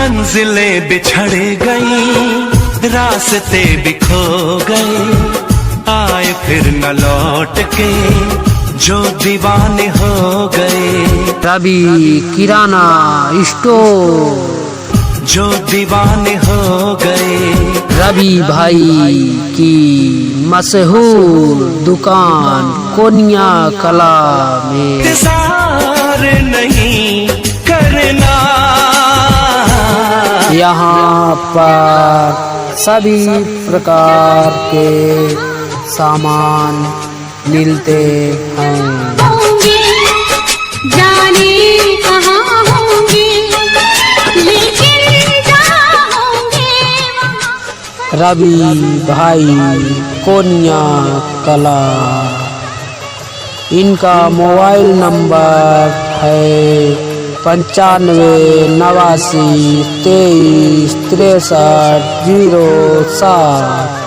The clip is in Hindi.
मंजिलें बिछड़ गई, रास्ते बिखो गए, आए फिर न लौट के जो दीवाने हो गए। रवि किराना स्टोर, जो दीवाने हो गए। रवि भाई की मशहूर दुकान कोनिया कला में। इंतजार नहीं करना, यहाँ पर सभी प्रकार के सामान मिलते हैं। जाने कहाँ होंगे, लेकिन जहाँ होंगे वहाँ। रवि भाई कोनिया कला, इनका मोबाइल नंबर है 95 89 23 63 07।